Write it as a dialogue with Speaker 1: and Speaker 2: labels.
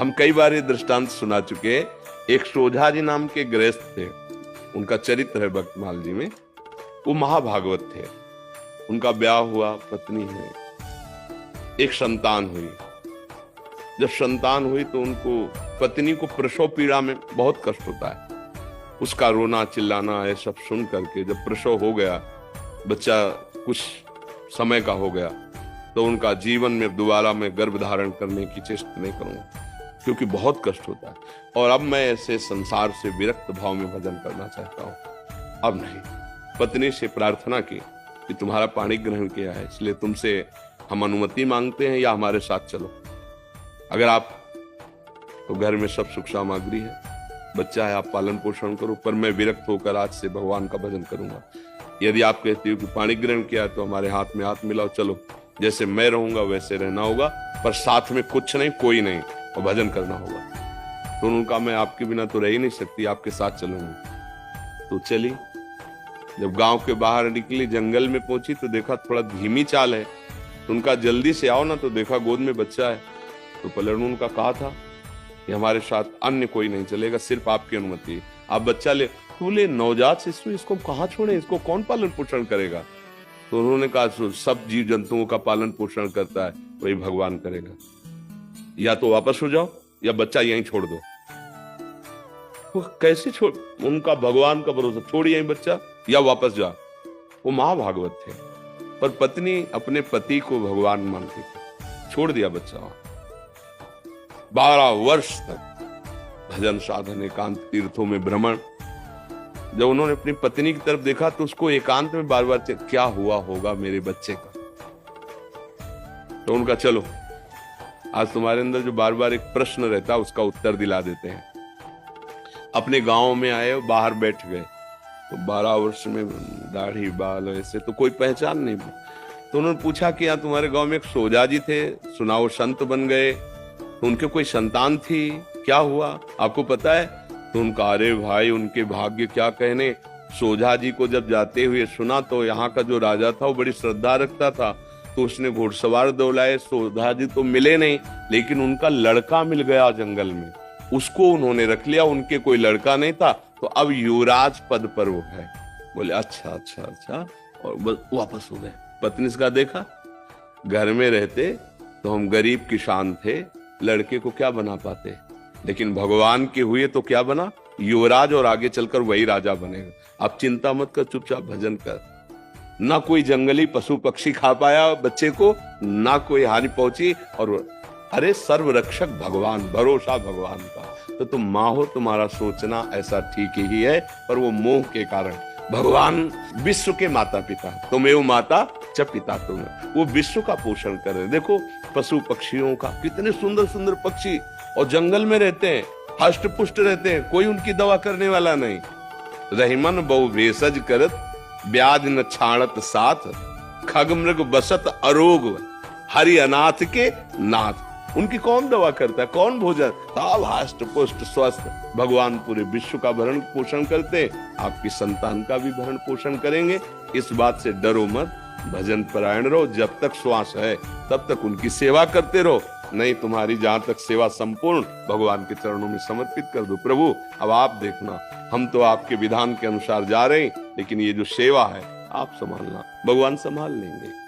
Speaker 1: हम कई बार ये दृष्टांत सुना चुके हैं। एक सोझा जी नाम के गृहस्थ थे, उनका चरित्र है भक्तमाल जी में। वो महाभागवत थे। उनका ब्याह हुआ, पत्नी है, एक संतान हुई। जब संतान हुई तो उनको, पत्नी को प्रसव पीड़ा में बहुत कष्ट होता है। उसका रोना चिल्लाना ये सब सुन करके जब प्रसव हो गया, बच्चा कुछ समय का हो गया, तो उनका जीवन में दोबारा मैं गर्भ धारण करने की चेष्टा नहीं करूंगा, क्योंकि बहुत कष्ट होता है। और अब मैं ऐसे संसार से विरक्त भाव में भजन करना चाहता हूं, अब नहीं। पत्नी से प्रार्थना की कि तुम्हारा पाणी ग्रहण किया है, इसलिए तुमसे हम अनुमति मांगते हैं, या हमारे साथ चलो। अगर आप, तो घर में सब सुख सामग्री है, बच्चा है, आप पालन पोषण करो, पर मैं विरक्त होकर आज से भगवान का भजन करूंगा। यदि आप कहते हो कि पाणी ग्रहण किया है, तो हमारे हाथ में हाथ मिलाओ, चलो, जैसे मैं रहूंगा वैसे रहना होगा, पर साथ में कुछ नहीं, कोई नहीं, और भजन करना होगा। तो उनका, मैं आपके बिना तो रह ही नहीं सकती, आपके साथ चलूंगी। तो चली। जब गांव के बाहर निकली, जंगल में पहुंची, तो देखा थोड़ा धीमी चाल है, तो उनका जल्दी से आओ ना, तो देखा गोद में बच्चा है। तो पलटू उनका कहा था कि हमारे साथ अन्य कोई नहीं चलेगा, सिर्फ आपकी अनुमति है, आप बच्चा ले। बोले नवजात शिशु, इसको कहाँ छोड़े, इसको कौन पालन पोषण करेगा? तो उन्होंने कहा सब जीव जंतुओं का पालन पोषण करता है, वही भगवान करेगा। या तो वापस हो जाओ, या बच्चा यहीं छोड़ दो। वो कैसे छोड़, उनका भगवान का भरोसा, छोड़ यहीं बच्चा या वापस जा। वो महाभागवत थे, पर पत्नी अपने पति को भगवान मानती थी, छोड़ दिया बच्चा वहां। 12 वर्ष तक भजन साधन, एकांत तीर्थों में भ्रमण। जब उन्होंने अपनी पत्नी की तरफ देखा, तो उसको एकांत में बार बार क्या हुआ होगा मेरे बच्चे का। तो उनका, चलो आज तुम्हारे अंदर जो बार बार एक प्रश्न रहता है, उसका उत्तर दिला देते हैं। अपने गांव में आए, बाहर बैठ गए, तो 12 वर्ष में दाढ़ी बाल ऐसे तो कोई पहचान नहीं। तो उन्होंने पूछा कि यहाँ तुम्हारे गांव में एक सोजा जी थे, सुनाओ संत बन गए, तो उनके कोई संतान थी, क्या हुआ आपको पता है? तो उनका, अरे भाई उनके भाग्य क्या कहने। सोझा जी को जब जाते हुए सुना, तो यहाँ का जो राजा था वो बड़ी श्रद्धा रखता था, तो उसने घुड़सवार दौड़ाए। सोझा जी तो मिले नहीं, लेकिन उनका लड़का मिल गया जंगल में, उसको उन्होंने रख लिया। उनके कोई लड़का नहीं था, तो अब युवराज पद पर वो है। बोले अच्छा अच्छा अच्छा, और वापस हो गए। पत्नी का देखा, घर में रहते तो हम गरीब किसान थे, लड़के को क्या बना पाते, लेकिन भगवान के हुए तो क्या बना, युवराज, और आगे चलकर वही राजा बनेगा। आप चिंता मत कर, चुपचाप भजन कर। ना कोई जंगली पशु पक्षी खा पाया बच्चे को, ना कोई हानि पहुंची, और अरे सर्व रक्षक भगवान, भरोसा भगवान का। तो तुम माँ हो, तुम्हारा सोचना ऐसा ठीक ही है, पर वो मोह के कारण। भगवान विश्व के माता पिता, तुमेव माता च पिता तुम, वो विश्व का पोषण कर रहे। देखो पशु पक्षियों का, कितने सुंदर सुंदर पक्षी, और जंगल में रहते हैं, हष्ट पुष्ट रहते हैं, कोई उनकी दवा करने वाला नहीं। रहीमन बहु भेषज करत, ब्याज न छाणत साथ, खग मृग बसत अरोग, हरि अनाथ के नाथ। उनकी कौन दवा करता है, कौन भोजन, सब हष्ट पुष्ट स्वस्थ। भगवान पूरे विश्व का भरण पोषण करते, आपकी संतान का भी भरण पोषण करेंगे। इस बात से डरो मत, भजन परायण रहो। जब तक श्वास है तब तक उनकी सेवा करते रहो, नहीं तुम्हारी जहां तक सेवा संपूर्ण भगवान के चरणों में समर्पित कर दो। प्रभु अब आप देखना, हम तो आपके विधान के अनुसार जा रहे हैं, लेकिन ये जो सेवा है आप संभालना, भगवान संभाल लेंगे।